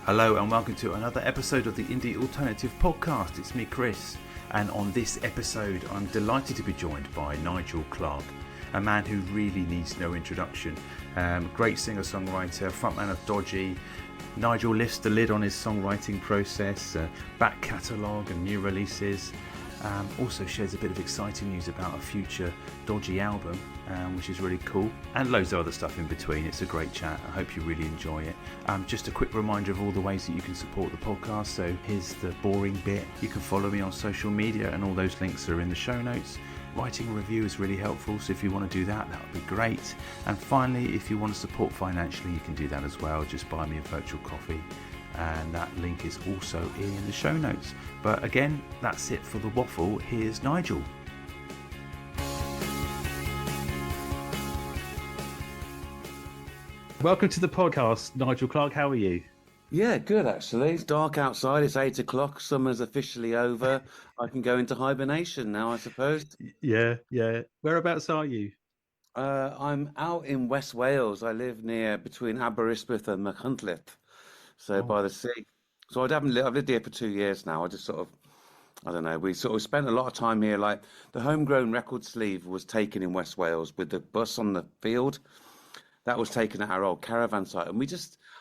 Hello and welcome to another episode of the Indie Alternative Podcast. It's me, Chris, and on this episode I'm delighted to be joined by Nigel Clark, a man who really needs no introduction. Great singer-songwriter, frontman of Dodgy. Nigel lifts the lid on his songwriting process, back catalogue and new releases. Also shares a bit of exciting news about a future Dodgy album, which is really cool, and loads of other stuff in between. It's a great chat. I hope you really enjoy it. Just a quick reminder of all the ways that you can support the podcast. So here's the boring bit. You can follow me on social media, and all those links are in the show notes. Writing a review is really helpful, so if you want to do that, that would be great. And finally, if you want to support financially, you can do that as well. Just buy me a virtual coffee, and that link is also in the show notes. But again, that's it for the waffle. Here's Nigel. Welcome to the podcast, Nigel Clark. How are you? Yeah, good actually. It's dark outside. It's 8 o'clock. Summer's officially over. I can go into hibernation now, I suppose. Yeah. Whereabouts are you? I'm out in West Wales. I live near between Aberystwyth and Machynlleth, so by the sea. So I've lived here for 2 years now. I don't know. We sort of spent a lot of time here. Like the homegrown record sleeve was taken in West Wales with the bus on the field. That was taken at our old caravan site, and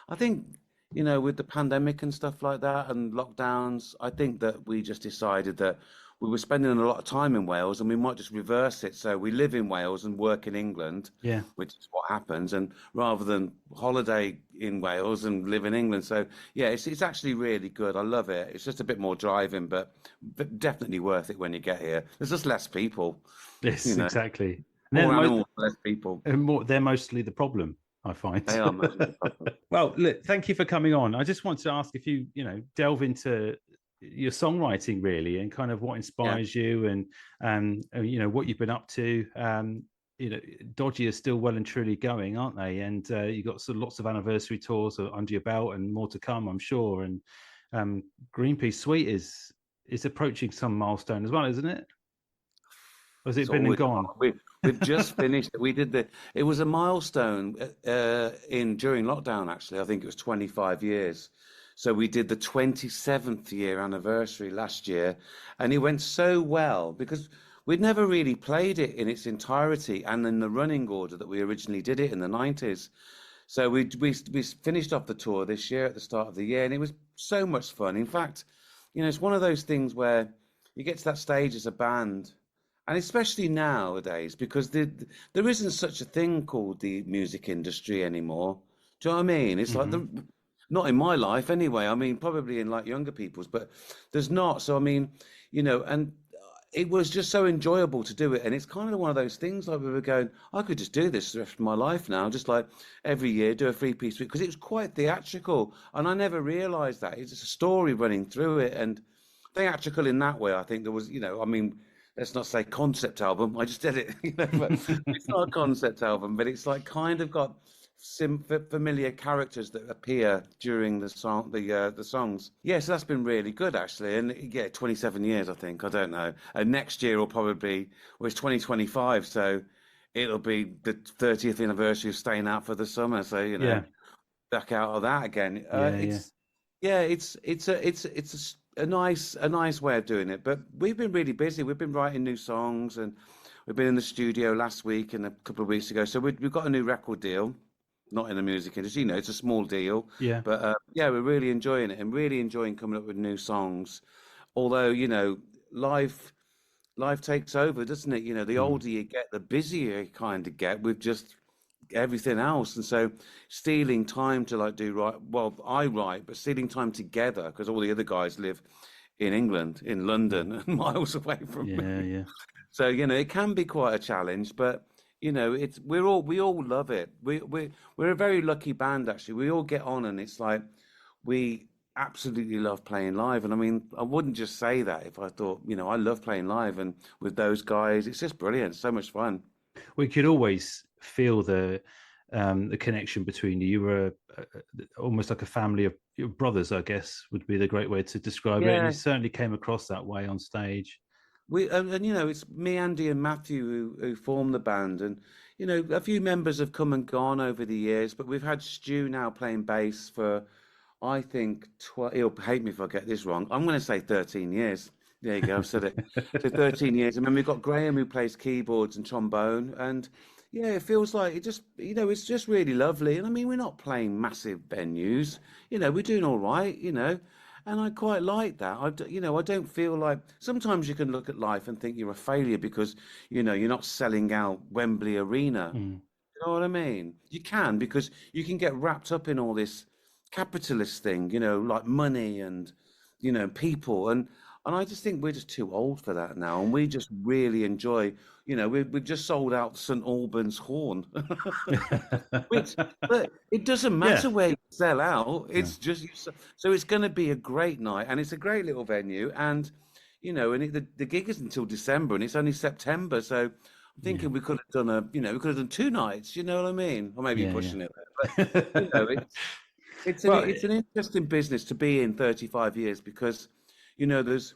I think, with the pandemic and stuff like that and lockdowns, I think that we just decided that we were spending a lot of time in Wales and we might just reverse it. So we live in Wales and work in England, which is what happens. And rather than holiday in Wales and live in England. So yeah, it's actually really good. I love it. It's just a bit more driving, but definitely worth it when you get here. There's just less people. Yes, exactly. More animals, less people. And they're mostly the problem, I find. They are mostly the problem. Well, look, thank you for coming on. I just want to ask if you, delve into your songwriting really, and kind of what inspires you, and what you've been up to. Dodgy is still well and truly going, aren't they? And you've got lots of anniversary tours under your belt, and more to come, I'm sure. And Greenpeace Suite is approaching some milestone as well, isn't it? Or has it been and gone? We've just finished. It was a milestone during lockdown, actually. I think it was 25 years. So we did the 27th year anniversary last year, and it went so well because we'd never really played it in its entirety and in the running order that we originally did it in the 90s. So we finished off the tour this year at the start of the year, and it was so much fun. In fact, it's one of those things where you get to that stage as a band, and especially nowadays, because there isn't such a thing called the music industry anymore. Do you know what I mean? It's like not in my life anyway. I mean, probably in like younger people's, but there's not. So I mean, and it was just so enjoyable to do it. And it's kind of one of those things like we were going, I could just do this the rest of my life now, just like every year do a 3-piece suite, because it was quite theatrical, and I never realised that it's just a story running through it, and theatrical in that way. I think there was, I mean, let's not say concept album. I just did it, but it's not a concept album, but it's like kind of got familiar characters that appear during the songs. Yeah, so that's been really good actually. And yeah, 27 years, I think. I don't know. And next year will probably it's 2025, so it'll be the 30th anniversary of Staying Out for the Summer. So back out of that again. It's a nice way of doing it. But we've been really busy. We've been writing new songs, and we've been in the studio last week and a couple of weeks ago. So we've got a new record deal. Not in the music industry, it's a small deal. Yeah. But we're really enjoying it and really enjoying coming up with new songs. Although, life takes over, doesn't it? The older you get, the busier you kind of get with just everything else. And so stealing time to I write, but stealing time together, because all the other guys live in England, in London, and miles away from me. Yeah. So, it can be quite a challenge, but we all love it. We're a very lucky band actually. We all get on, and it's like we absolutely love playing live. And I mean, I wouldn't just say that if I thought, I love playing live, and with those guys, it's just brilliant. So much fun. We could always feel the connection between you. You were almost like a family of your brothers, I guess, would be the great way to describe it. And you certainly came across that way on stage. It's me, Andy, and Matthew who formed the band, and a few members have come and gone over the years, but we've had Stu now playing bass for I think he'll hate me if I get this wrong. I'm going to say 13 years. There you go, I've said it. So 13 years. And then we've got Graham who plays keyboards and trombone. And yeah, it feels like it just, it's just really lovely. And I mean, we're not playing massive venues, we're doing all right, and I quite like that. I don't feel like sometimes you can look at life and think you're a failure because, you're not selling out Wembley Arena. Mm. You know what I mean? You can because you can get wrapped up in all this capitalist thing, like money and, people. And I just think we're just too old for that now. And we just really enjoy, we've just sold out St. Albans Horn. Which, but it doesn't matter Yeah. where you sell out. No. It's just so it's going to be a great night, and it's a great little venue. And the gig is until December, and it's only September. So I'm Yeah. thinking we could have done we could have done 2 nights. You know what I mean? Or maybe Yeah. pushing Yeah. it there. But it's Well, it's an interesting business to be in 35 years because there's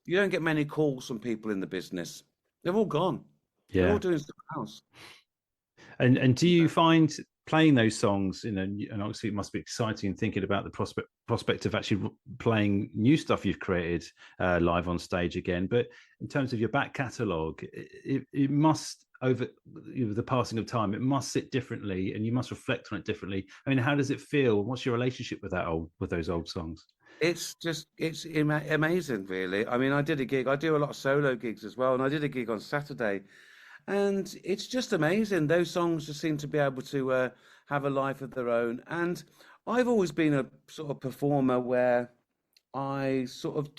you don't get many calls from people in the business. They're all gone. They're all yeah. doing something else. And do you find playing those songs, and obviously it must be exciting thinking about the prospect of actually playing new stuff you've created live on stage again. But in terms of your back catalogue, it must over the passing of time, it must sit differently, and you must reflect on it differently. I mean, how does it feel? What's your relationship with those old songs? It's amazing, really. I mean, I did a gig. I do a lot of solo gigs as well, and I did a gig on Saturday. And it's just amazing. Those songs just seem to be able to have a life of their own. And I've always been a sort of performer where I sort of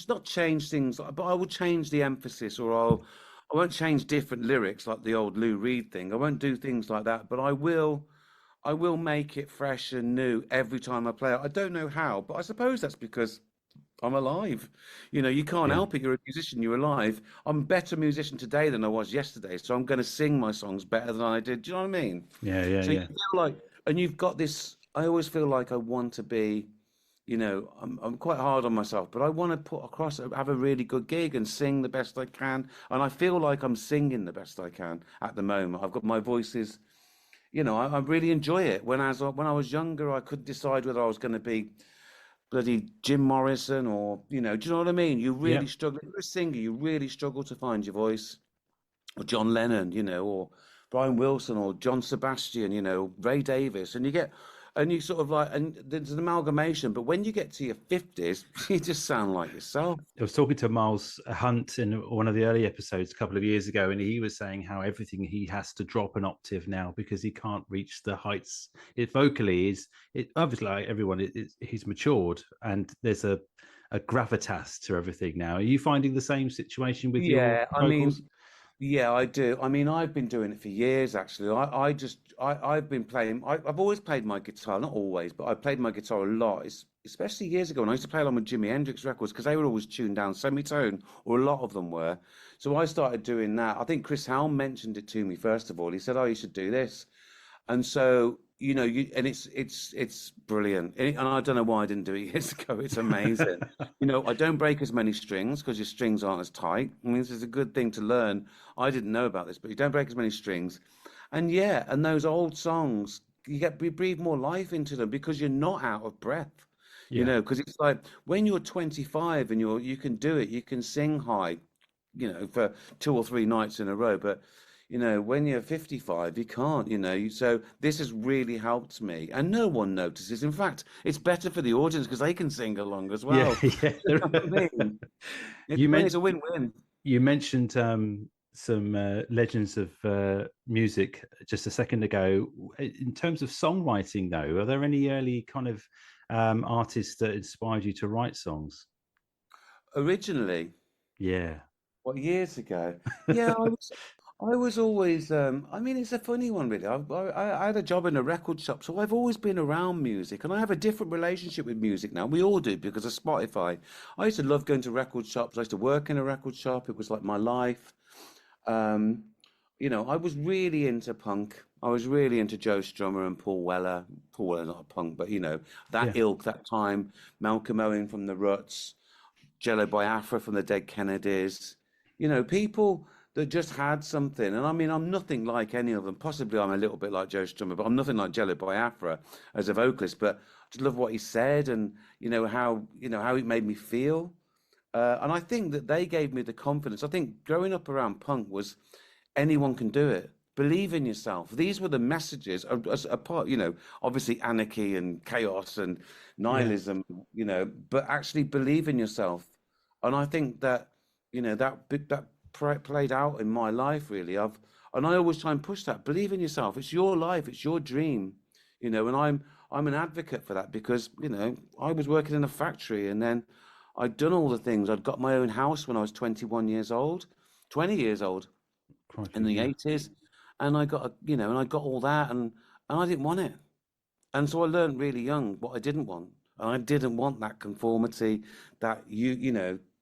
not change things, but I will change the emphasis, or I won't change different lyrics like the old Lou Reed thing. I won't do things like that, but I will make it fresh and new every time I play it. I don't know how, but I suppose that's because I'm alive. You can't Yeah. help it. You're a musician, you're alive. I'm a better musician today than I was yesterday. So I'm going to sing my songs better than I did. Do you know what I mean? Yeah. Yeah. So you Yeah. feel like, and you've got this, I always feel like I want to be, I'm quite hard on myself, but I want to put across, have a really good gig and sing the best I can. And I feel like I'm singing the best I can at the moment. I've got my voices, I really enjoy it. When I was younger, I could decide whether I was going to be bloody Jim Morrison or, do you know what I mean? You Yeah. really struggle. If you're a singer, you really struggle to find your voice. Or John Lennon, or Brian Wilson or John Sebastian, Ray Davis. And you sort of like, and there's an amalgamation. But when you get to your 50s, you just sound like yourself. I was talking to Miles Hunt in one of the early episodes a couple of years ago, and he was saying how everything he has to drop an octave now because he can't reach the heights. It vocally is it obviously like everyone. He's matured, and there's a gravitas to everything now. Are you finding the same situation with your Yeah, I vocals? mean, yeah, I do. I mean, I've been doing it for years, actually. I've been playing, I've always played my guitar, not always, but I played my guitar a lot, especially years ago when I used to play along with Jimi Hendrix records because they were always tuned down semitone, or a lot of them were. So I started doing that. I think Chris Helm mentioned it to me, first of all. He said, "Oh, you should do this." And so, and it's brilliant. And I don't know why I didn't do it years ago. It's amazing. I don't break as many strings because your strings aren't as tight. I mean, this is a good thing to learn. I didn't know about this, but you don't break as many strings. And yeah, and those old songs, you breathe more life into them because you're not out of breath. Yeah, Because it's like when you're 25 and you can do it, you can sing high, for 2 or 3 nights in a row. But when you're 55, you can't, So this has really helped me, and no one notices. In fact, it's better for the audience because they can sing along as yeah, well. yeah. You know what I mean? you It's meant a win-win. you mentioned some legends of music just a second ago. In terms of songwriting, though, are there any early kind of artists that inspired you to write songs? Originally, Yeah, what, years ago? Yeah, I was always. I mean, it's a funny one, really. I had a job in a record shop, so I've always been around music, and I have a different relationship with music now. We all do because of Spotify. I used to love going to record shops. I used to work in a record shop. It was like my life. Um, I was really into punk. I was really into Joe Strummer and Paul Weller. Paul Weller's not a punk, but that yeah, ilk, that time. Malcolm Owen from the Ruts, Jello Biafra from the Dead Kennedys. People that just had something. And I mean, I'm nothing like any of them. Possibly I'm a little bit like Joe Strummer, but I'm nothing like Jello Biafra as a vocalist. But I just love what he said, and how it made me feel. And I think that they gave me the confidence. I think growing up around punk was anyone can do it. Believe in yourself. These were the messages, apart, obviously anarchy and chaos and Yeah. nihilism, but actually believe in yourself. And I think that, that played out in my life really. And I always try and push that. Believe in yourself. It's your life. It's your dream, and I'm an advocate for that because, I was working in a factory and then I'd done all the things. I'd got my own house when I was 21 years old, 20 years old in Crikey, the yeah. 80s, and and I got all that, and I didn't want it, and so I learned really young what I didn't want, and I didn't want that conformity, that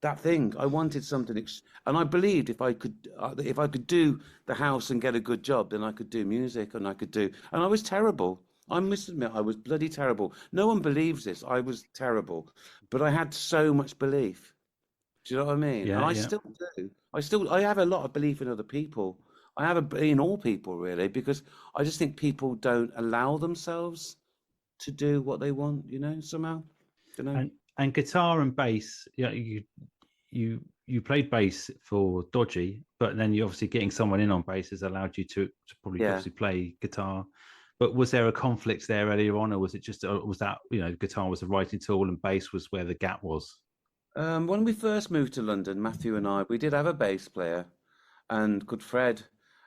that thing. I wanted something, and I believed if I could do the house and get a good job, then I could do music, and I was terrible. I must admit, I was bloody terrible. No one believes this. I was terrible, but I had so much belief. Do you know what I mean? And Yeah, I yeah. still do. I have a lot of belief in other people. I have in all people really, because I just think people don't allow themselves to do what they want, somehow. You know? And guitar and bass, yeah, you played bass for Dodgy, but then you obviously getting someone in on bass has allowed you to probably Yeah. obviously play guitar. But was there a conflict there earlier on, or was it just was that guitar was a writing tool and bass was where the gap was? When we first moved to London, Matthew and I, we did have a bass player, and good Fred,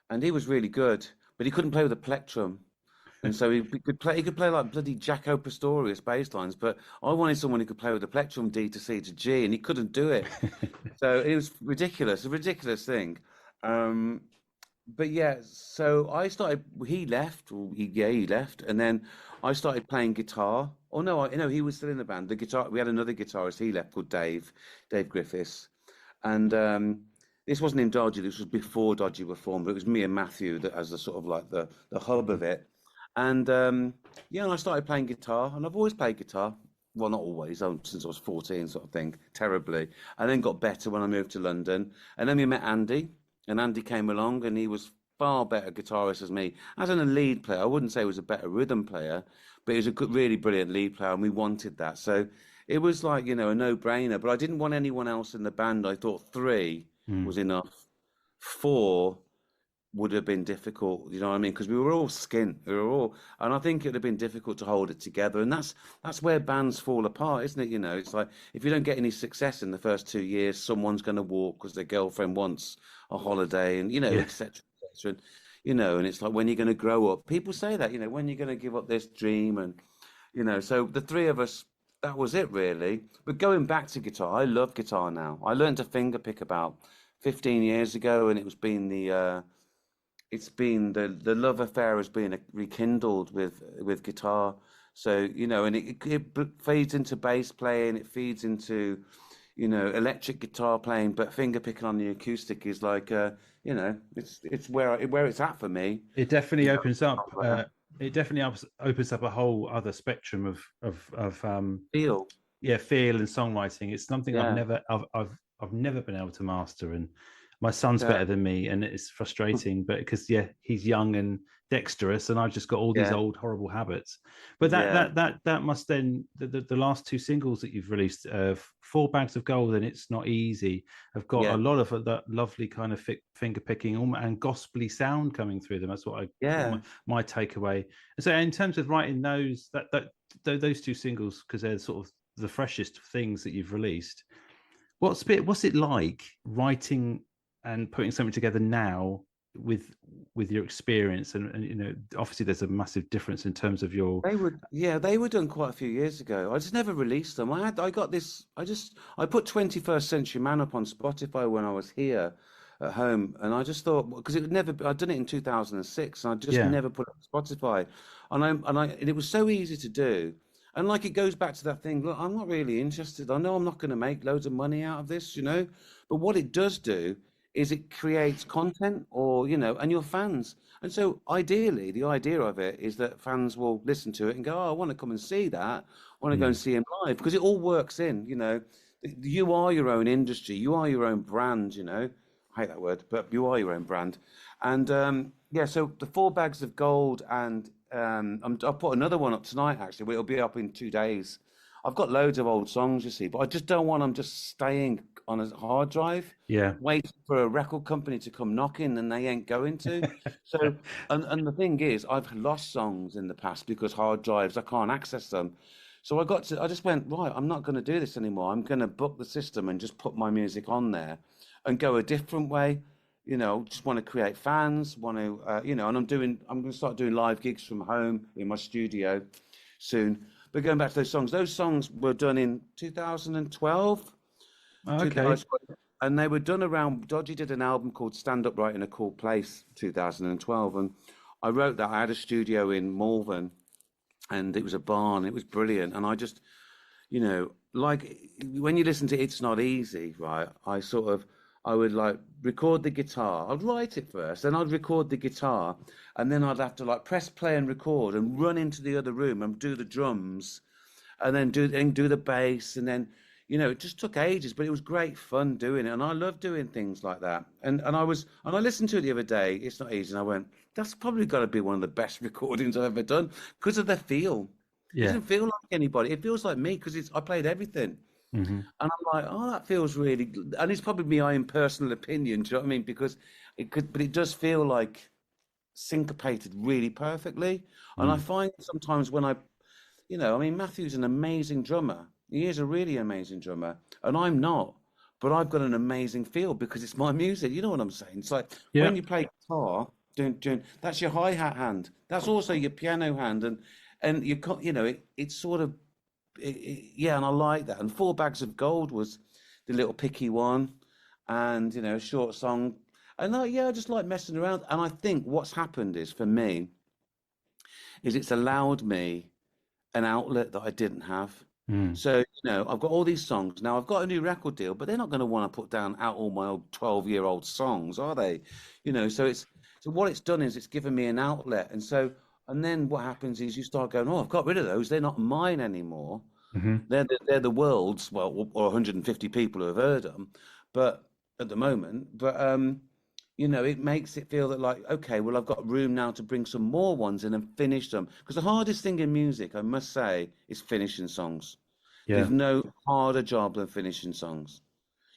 and he was really good, but he couldn't play with a plectrum. And so he could play like bloody Jaco Pastorius bass lines, but I wanted someone who could play with the plectrum D to C to G, and he couldn't do it. So it was ridiculous, a ridiculous thing. Um, but yeah, so I started. He left. He left, and then I started playing guitar. Oh no, he was still in the band. The guitar. We had another guitarist. He left called Dave Griffiths, and this wasn't in Dodgy. This was before Dodgy were formed. But it was me and Matthew that as the sort of like the hub of it. And yeah, and I started playing guitar, and I've always played guitar. Well, not always, since I was 14, sort of thing, terribly. I then got better when I moved to London, and then we met Andy, and Andy came along, and he was far better guitarist as me. As in a lead player, I wouldn't say he was a better rhythm player, but he was a good, really brilliant lead player, and we wanted that. So it was like, a no-brainer. But I didn't want anyone else in the band. I thought three Hmm. was enough. Four would have been difficult, you know what I mean? Because we were all skint, and I think it would have been difficult to hold it together. And that's where bands fall apart, isn't it? It's like if you don't get any success in the first 2 years, someone's going to walk because their girlfriend wants a holiday, and Yeah. etc. etc. And it's like when you're going to grow up. People say that, when you're going to give up this dream, and so the three of us. That was it really. But going back to guitar, I love guitar now. I learned to finger pick about 15 years ago, and it's been the love affair has been rekindled with guitar. So and it feeds into bass playing, it feeds into electric guitar playing, but finger picking on the acoustic is like it's where it's at for me. It definitely opens up. Uh, It definitely opens up a whole other spectrum of Feel, yeah, feel and songwriting. It's something yeah, I've never been able to master, and my son's yeah, better than me, and it's frustrating. But because he's young and dexterous, and I've just got all these yeah, old horrible habits. But yeah, that must then the last two singles that you've released, Four Bags of Gold and It's Not Easy, have got a yeah, lot of that lovely kind of finger picking and gospely sound coming through them. That's what yeah. my takeaway. And so in terms of writing those two singles, because they're sort of the freshest things that you've released, what's it like writing and putting something together now with your experience, and obviously there's a massive difference in terms of your They were done quite a few years ago. I just never released them. I got this. I put 21st Century Man up on Spotify when I was here at home, and I just thought because it would never. I'd done it in 2006, and I just yeah. never put it on Spotify, and it was so easy to do. And like it goes back to that thing. Look, I'm not really interested. I know I'm not going to make loads of money out of this, but what it does do is it creates content, or and your fans. And so ideally, the idea of it is that fans will listen to it and go, "Oh, I want to come and see that. I want to go and Mm. see him live," because it all works in. You are your own industry. You are your own brand. I hate that word, but you are your own brand. And yeah, so the 4 bags of gold, and I'll put another one up tonight. Actually, it'll be up in 2 days. I've got loads of old songs, you see, but I just don't want them just staying on a hard drive, Yeah. waiting for a record company to come knocking, and they ain't going to. So, and the thing is, I've lost songs in the past because hard drives, I can't access them. So I just went, right, I'm not going to do this anymore. I'm going to book the system and just put my music on there and go a different way. Just want to create fans, want to, and I'm going to start doing live gigs from home in my studio soon. But going back to those songs were done in 2012, Okay. and they were done around, Dodgy did an album called Stand Upright in a Cool Place, 2012. And I wrote that. I had a studio in Malvern, and it was a barn. It was brilliant. And I just, like when you listen to It's Not Easy, right? I would like record the guitar. I'd write it first, then I'd record the guitar, and then I'd have to like press play and record and run into the other room and do the drums, and then do the bass, and then it just took ages, but it was great fun doing it, and I love doing things like that. And I listened to it the other day. It's Not Easy, and I went, that's probably got to be one of the best recordings I've ever done because of the feel. It Yeah. doesn't feel like anybody. It feels like me because I played everything. Hmm. And I'm like, oh, that feels really, and it's probably my own personal opinion, do you know what I mean? Because but it does feel like syncopated really perfectly. And I Mm. find sometimes when I mean, Matthew's an amazing drummer. He is a really amazing drummer, and I'm not. But I've got an amazing feel because it's my music. You know what I'm saying? It's like Yeah. when you play guitar, that's your hi-hat hand. That's also your piano hand, and you can't, it's sort of yeah, and I like that. And 4 bags of gold was the little picky one, and a short song. And I just like messing around. And I think what's happened is for me is it's allowed me an outlet that I didn't have. Mm. So, I've got all these songs. Now I've got a new record deal, but they're not going to want to put down out all my old 12-year-old songs, are they? So what it's done is it's given me an outlet. And then what happens is you start going, oh, I've got rid of those. They're not mine anymore. Hmm. They're the world's, well, or 150 people who have heard them, but at the moment, it makes it feel that like, okay, well, I've got room now to bring some more ones in and finish them. Because the hardest thing in music, I must say, is finishing songs. Yeah. There's no harder job than finishing songs.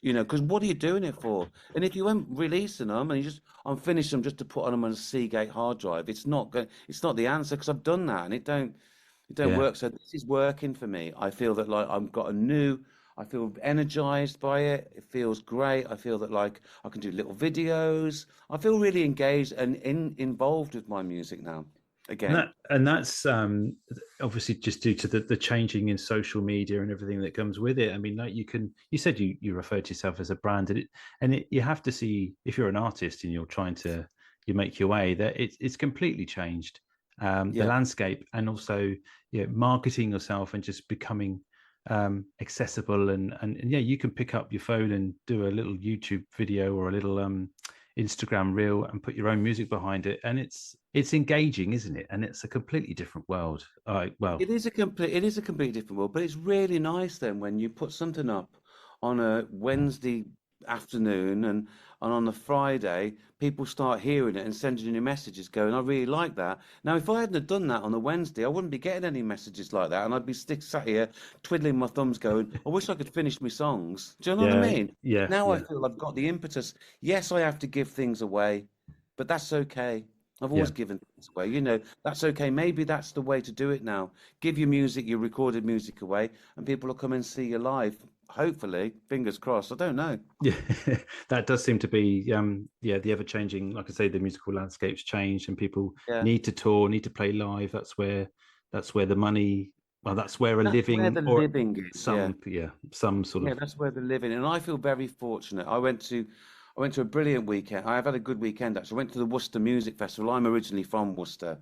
Because what are you doing it for? And if you weren't releasing them and I'm finishing them just to put on them on a Seagate hard drive, it's not the answer because I've done that and it don't Yeah. work. So this is working for me. I feel that like I feel energized by it. It feels great. I feel that like I can do little videos. I feel really engaged and involved with my music now. And Again, that's obviously just due to the changing in social media and everything that comes with it. I mean, like you said you refer to yourself as a brand, you have to see if you're an artist and you're trying to make your way that it's completely changed the yeah, landscape, and also marketing yourself and just becoming accessible, and yeah, you can pick up your phone and do a little YouTube video or a little Instagram reel and put your own music behind it, and it's engaging, isn't it? And it's a completely different world. Well, it is a completely different world, but it's really nice then when you put something up on a Wednesday afternoon and on the Friday, people start hearing it and sending you messages going, I really like that. Now, if I hadn't have done that on a Wednesday, I wouldn't be getting any messages like that. And I'd be sat here twiddling my thumbs going, I wish I could finish my songs. Do you know what I yeah, mean? yeah, Now I yeah, feel I've got the impetus. Yes, I have to give things away, but that's okay. I've yeah. always given things away. That's okay. Maybe that's the way to do it now. Give your music, your recorded music away, and people will come and see you live. Hopefully, fingers crossed. I don't know. Yeah, that does seem to be the ever changing. Like I say, the musical landscape's changed, and people Yeah. need to tour, need to play live. That's where the money. Well, that's where a That's where living, the or living is. Yeah. some sort Yeah, of. that's where the living. And I feel very fortunate. I went to a brilliant weekend. I've had a good weekend actually. I went to the Worcester Music Festival. I'm originally from Worcester,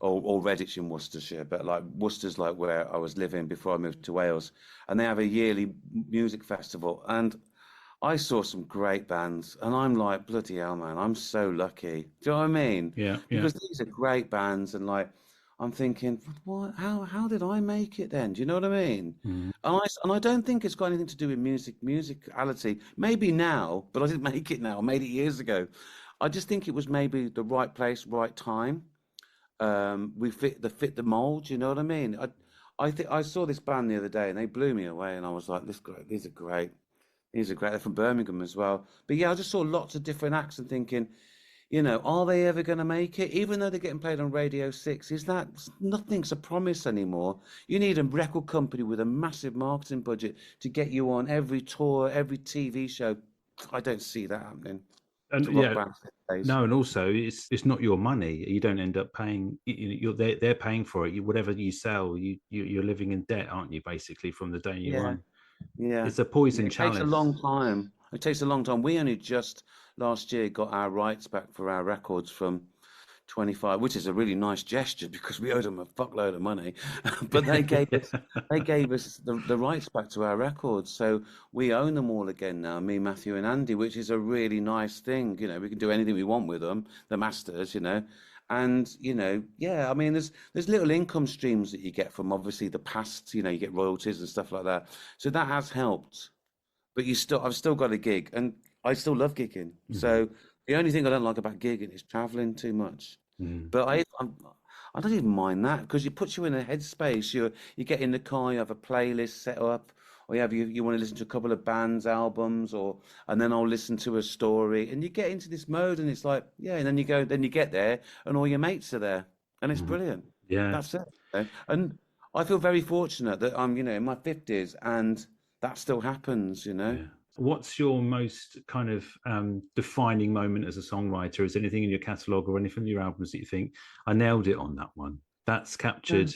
or Redditch in Worcestershire, but like Worcester's like where I was living before I moved to Wales. And they have a yearly music festival. And I saw some great bands, and I'm like, bloody hell, man, I'm so lucky. Do you know what I mean? Yeah, yeah, Because these are great bands, and like, I'm thinking, what? How did I make it then? Do you know what I mean? Mm. And I don't think it's got anything to do with musicality. Maybe now, but I didn't make it now. I made it years ago. I just think it was maybe the right place, right time. We fit the mold. You know what I mean? I think I saw this band the other day and they blew me away, and I was like, these are great. These are great. They're from Birmingham as well. But yeah, I just saw lots of different acts and thinking, are they ever going to make it? Even though they're getting played on Radio 6, is that nothing's a promise anymore? You need a record company with a massive marketing budget to get you on every tour, every TV show. I don't see that happening And to rock yeah, bands these days. no, and also it's not your money. You don't end up paying. They're paying for it. Whatever you sell, you're living in debt, aren't you? Basically, from the day you Yeah, run. yeah. It's a poison It takes a chalice. long time. It takes a long time. We only just last year got our rights back for our records from 25, which is a really nice gesture because we owed them a fuckload of money. But they gave us the rights back to our records. So we own them all again now, me, Matthew, and Andy, which is a really nice thing. We can do anything we want with them, the masters. And yeah, I mean, there's little income streams that you get from obviously the past. You get royalties and stuff like that. So that has helped. But I've still got a gig, and I still love gigging. Mhm. So the only thing I don't like about gigging is traveling too much. Mm. But I don't even mind that because it puts you in a headspace. You get in the car, you have a playlist set up, or you want to listen to a couple of bands' albums, and then I'll listen to a story, and you get into this mode, and it's like, yeah, and then you get there, and all your mates are there, and it's Mhm. brilliant. Yeah, That's it. And I feel very fortunate that I'm, in my 50s, and that still happens. yeah. What's your most kind of defining moment as a songwriter? Is there anything in your catalogue or anything in your albums that you think I nailed it on that one? That's Yeah. captured.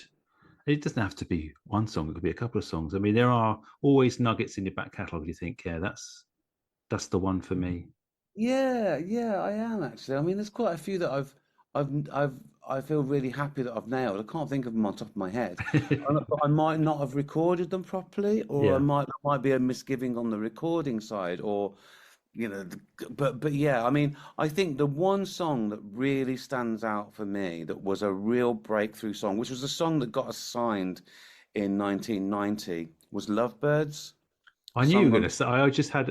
It doesn't have to be one song; it could be a couple of songs. I mean, there are always nuggets in your back catalogue. You think, yeah, that's the one for me. Yeah, yeah, I am actually. I mean, there's quite a few that I've, I've, I feel really happy that I've nailed. I can't think of them on top of my head. But I might not have recorded them properly, or Yeah. might be a misgiving on the recording side, or but yeah, I mean, I think the one song that really stands out for me that was a real breakthrough song, which was a song that got us signed in 1990, was Lovebirds, a I knew you were song going on. to say.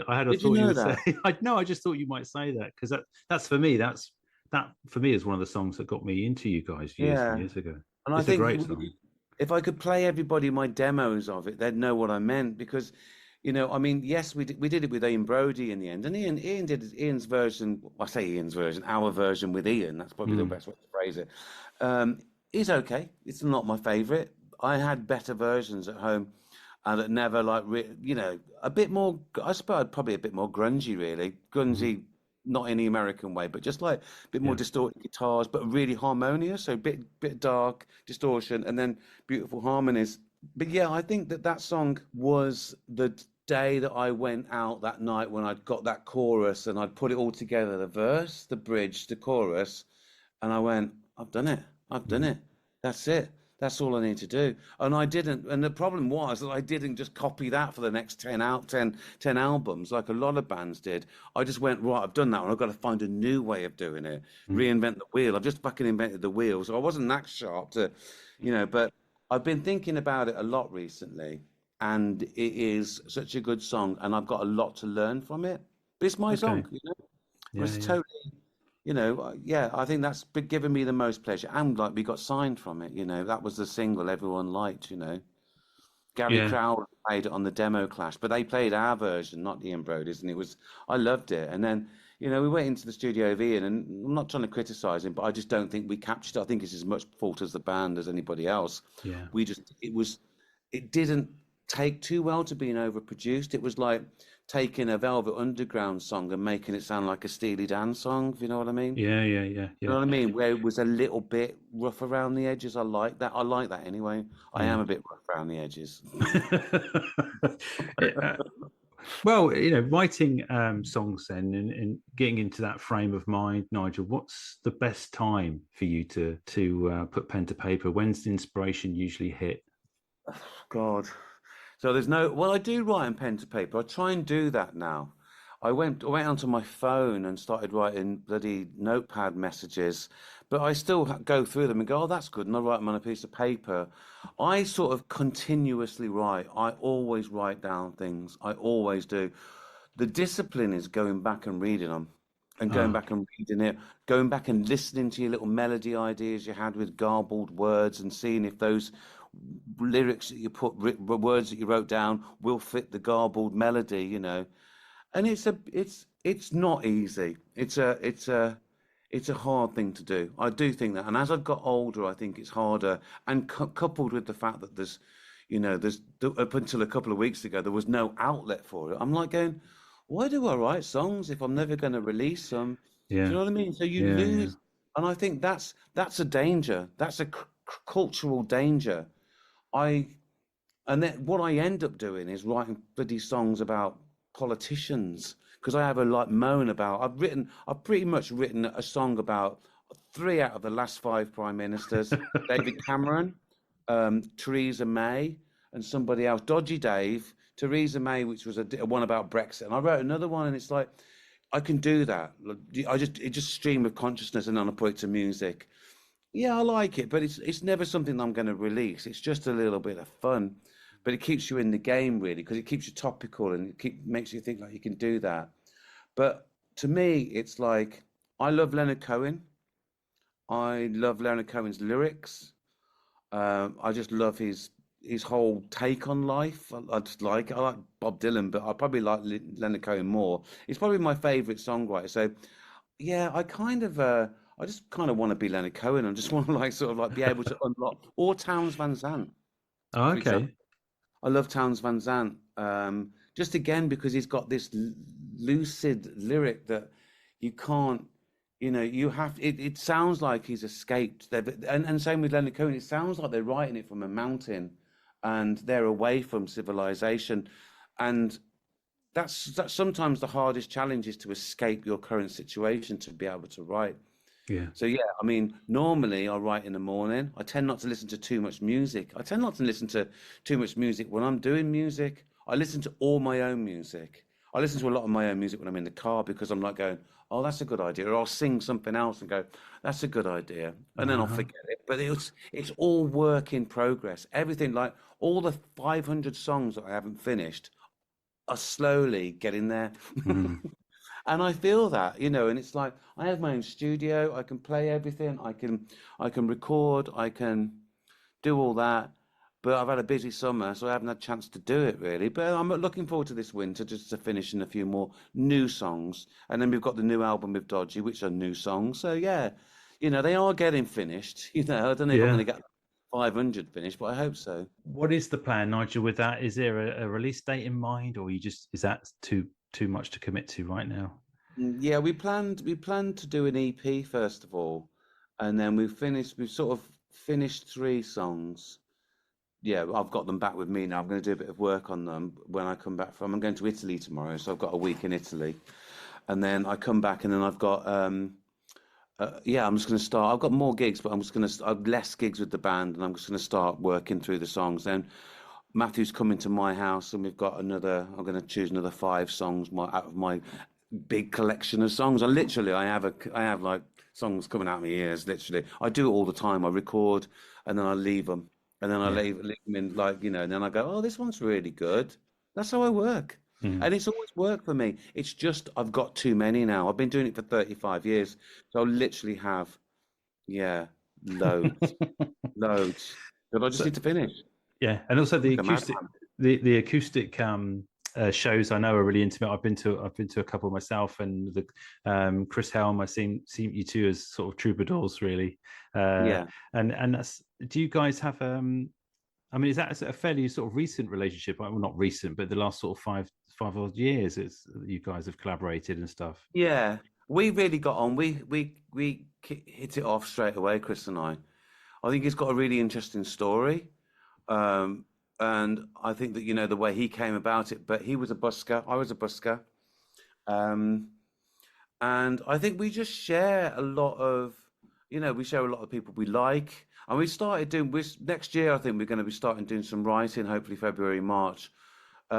I Did you thought you know would say. that? I no. I just thought you might say that because that's for me. That for me is one of the songs that got me into you guys years and Yeah. years ago. And I It's a think great song. if I could play everybody my demos of it, they'd know what I meant because, I mean, yes, we did it with Ian Brody in the end, and Ian did Ian's version. I say Ian's version, our version with Ian. That's probably the Mm. best way to phrase it. Um, is okay. It's not my favorite. I had better versions at home, and that never a bit more. I suppose probably a bit more grungy, really Mm. grungy, not in the American way, but just like a bit more Yeah. distorted guitars, but really harmonious. So bit dark distortion, and then beautiful harmonies. But yeah, I think that song was the day that I went out that night when I'd got that chorus and I'd put it all together, the verse, the bridge, the chorus, and I went, I've done it. I've done Mm. it. That's it. That's all I need to do. And I didn't. And the problem was that I didn't just copy that for the next 10 albums like a lot of bands did. I just went, right, I've done that one. I've got to find a new way of doing it, Mm. reinvent the wheel. I've just fucking invented the wheel. So I wasn't that sharp but I've been thinking about it a lot recently. And it is such a good song. And I've got a lot to learn from it. But it's my Okay. song. But Yeah. it's Yeah. totally yeah, I think that's given me the most pleasure. And like we got signed from it, that was the single everyone liked. Gary Yeah. Crowell played it on the demo clash, but they played our version, not Ian Brody's, and I loved it. And then, we went into the studio with Ian, and I'm not trying to criticize him, but I just don't think we captured it. I think it's as much fault as the band as anybody else. Yeah. It didn't take too well to being overproduced. It was like taking a Velvet Underground song and making it sound like a Steely Dan song, if you know what I mean. Yeah. Yeah. Yeah. You know Yeah. what I mean? Where it was a little bit rough around the edges. I like that. I like that anyway. I Yeah. am a bit rough around the edges. Yeah. Well, writing songs then and getting into that frame of mind, Nigel. What's the best time for you to put pen to paper? When's the inspiration usually hit? God. So there's no. Well, I do write on pen to paper. I try and do that now. I went onto my phone and started writing bloody notepad messages, but I still go through them and go, oh, that's good, and I write them on a piece of paper. I sort of continuously write. I always write down things. I always do. The discipline is going back and reading them, and going Ah, back and reading it, going back and listening to your little melody ideas you had with garbled words, and seeing if those lyrics that you words that you wrote down will fit the garbled melody, you know. And it's not easy. It's a hard thing to do. I do think that. And as I've got older, I think it's harder. And coupled with the fact that there's up until a couple of weeks ago, there was no outlet for it. I'm like going, why do I write songs if I'm never going to release them? Do you yeah, know what I mean? So you yeah, yeah. lose, and I think that's a danger. That's a cultural danger. I and then what I end up doing is writing bloody songs about politicians because I have a like moan about. I've pretty much written a song about three out of the last five prime ministers: David Cameron, Theresa May, and somebody else. Dodgy Dave, Theresa May, which was a one about Brexit, and I wrote another one, and it's like I can do that. It just stream of consciousness, and then I put it to music. Yeah, I like it, but it's never something that I'm going to release. It's just a little bit of fun, but it keeps you in the game really because it keeps you topical and makes you think like you can do that. But to me, it's like I love Leonard Cohen. I love Leonard Cohen's lyrics. I just love his whole take on life. I like Bob Dylan, but I probably like Leonard Cohen more. He's probably my favorite songwriter. So yeah, I just kind of want to be Leonard Cohen. I just want to like sort of like be able to unlock or Towns Van Zandt, Oh, for example. okay. I love Towns Van Zandt. Just again because he's got this lucid lyric that you can't, you know, you have. It sounds like he's escaped. And same with Leonard Cohen. It sounds like they're writing it from a mountain, and they're away from civilization, and that's sometimes the hardest challenge is to escape your current situation to be able to write. Yeah. So yeah, I mean, normally I write in the morning. I tend not to listen to too much music. I tend not to listen to too much music when I'm doing music. I listen to all my own music. I listen to a lot of my own music when I'm in the car because I'm like going, oh, that's a good idea. Or I'll sing something else and go, that's a good idea. And then I'll Uh-huh. forget it. But it's all work in progress. Everything like all the 500 songs that I haven't finished are slowly getting there. Mm. And I feel that, you know, and it's like I have my own studio, I can play everything, I can record, I can do all that. But I've had a busy summer, so I haven't had a chance to do it really. But I'm looking forward to this winter just to finishing a few more new songs. And then we've got the new album with Dodgy, which are new songs. So yeah, you know, they are getting finished. You know, I don't know if I'm Yeah. going to get 500 finished, but I hope so. What is the plan, Nigel, with that? Is there a release date in mind, or is that too much to commit to right now? Yeah, we planned to do an EP first of all, and then we've sort of finished three songs. Yeah, I've got them back with me now. I'm going to do a bit of work on them when I come back I'm going to Italy tomorrow, so I've got a week in Italy, and then I come back and then I've got yeah, I'm just going to start. I've got more gigs, but I'm just going to I've less gigs with the band, and I'm just going to start working through the songs. Then Matthew's coming to my house, and we've got another. I'm going to choose another five songs out of my big collection of songs. I have like songs coming out of my ears. Literally, I do it all the time. I record, and then I leave them, and then I Yeah. leave them in like you know, and then I go, oh, this one's really good. That's how I work. Mm. And it's always worked for me. It's just I've got too many now. I've been doing it for 35 years. So I literally have, yeah, loads, loads. But I just So need to finish yeah, and also like a madman. the acoustic shows I know are really intimate. I've been to a couple myself, and the Chris Helm. I've seen you two as sort of troubadours, really. Uh, Yeah. and that's. Do you guys have I mean, is that a fairly sort of recent relationship? Well, not recent, but the last sort of five odd years, it's you guys have collaborated and stuff. Yeah. We really got on. Hit it off straight away, Chris and I. I think he's got a really interesting story. Um, and I think that, you know, the way he came about it, but he was a busker, I was a busker. Um, and I think we just share a lot of, you know, we share a lot of people we like. And we started doing, next year, I think we're going to be starting doing some writing, hopefully February, March.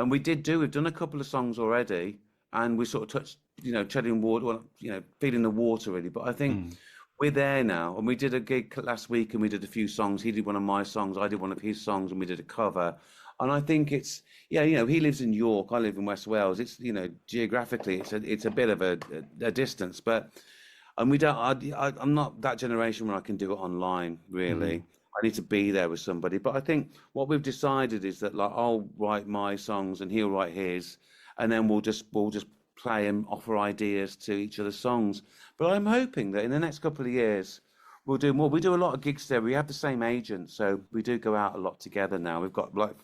We've done a couple of songs already, and we sort of touched, you know, treading water, well, you know, feeling the water really. But I think Mm. we're there now. And we did a gig last week, and we did a few songs. He did one of my songs, I did one of his songs, and we did a cover. And I think it's, yeah, he lives in York, I live in West Wales. It's, geographically, it's a bit of a distance, but and we don't. I'm not that generation where I can do it online. Really, I need to be there with somebody. But I think what we've decided is that, like, I'll write my songs and he'll write his, and then we'll just play and offer ideas to each other's songs. But I'm hoping that in the next couple of years we'll do more. We do a lot of gigs there. We have the same agent, so we do go out a lot together now. We've got like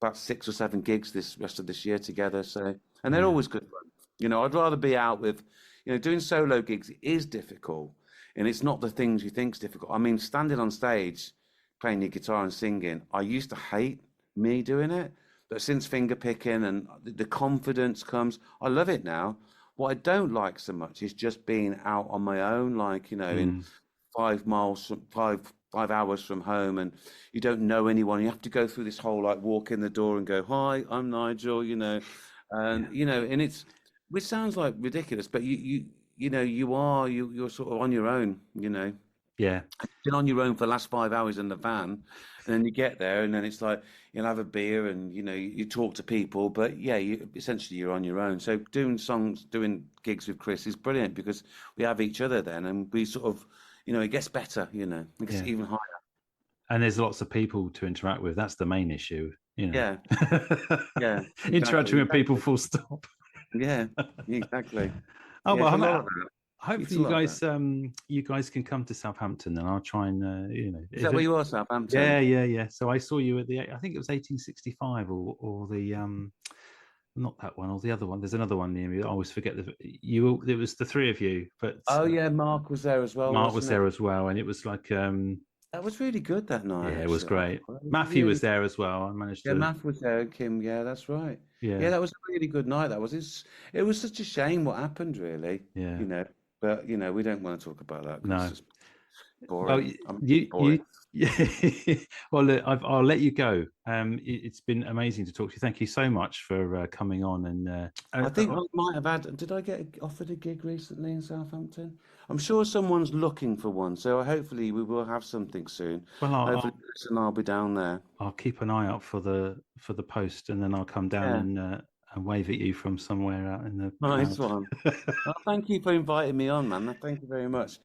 about 6 or 7 gigs this rest of this year together. So, and they're Yeah. always good fun. I'd rather be out with, doing solo gigs is difficult, and it's not the things you think's difficult. I mean, standing on stage, playing your guitar and singing, I used to hate me doing it, but since finger picking and the confidence comes, I love it now. What I don't like so much is just being out on my own, like, in 5 miles from 5 hours from home, and you don't know anyone. You have to go through this whole, like, walk in the door and go, "Hi, I'm Nigel," and and it's, which sounds like ridiculous, but you're sort of on your own. Yeah. Been on your own for the last 5 hours in the van, and then you get there, and then it's like you'll have a beer, and you talk to people, but yeah, essentially you're on your own. So doing gigs with Chris is brilliant because we have each other then, and we sort of, it gets better, it gets even higher. And there's lots of people to interact with. That's the main issue, Yeah, yeah, interacting exactly. with people, full stop. Yeah, exactly. Oh, Yeah, well, it's a lot of that. It's hopefully a lot of that. you guys can come to Southampton, and I'll try and Is that where you are, Southampton? Yeah. So I saw you at I think it was 1865, or the not that one, or the other one. There's another one near me. I always forget it was the three of you, but Oh yeah, Mark was there as well. Mark was wasn't there it? as well, and it was like That was really good that night. yeah, it was Actually, great. That was Matthew really was there as well. I managed Yeah, to Math was there, Kim. Yeah, that's right. Yeah, yeah, that was a really good night. It was such a shame what happened, really. yeah. But we don't want to talk about that because No. it's just Well, boring. you Boring. well, look, I'll let you go. It's been amazing to talk to you. Thank you so much for coming on. And I think I might have had. Did I get offered a gig recently in Southampton? I'm sure someone's looking for one, so hopefully we will have something soon. well, Hopefully, Chris and I'll be down there. I'll keep an eye out for the post, and then I'll come down Yeah, and wave at you from somewhere out in the nice crowd. one. Well, thank you for inviting me on, man. Thank you very much.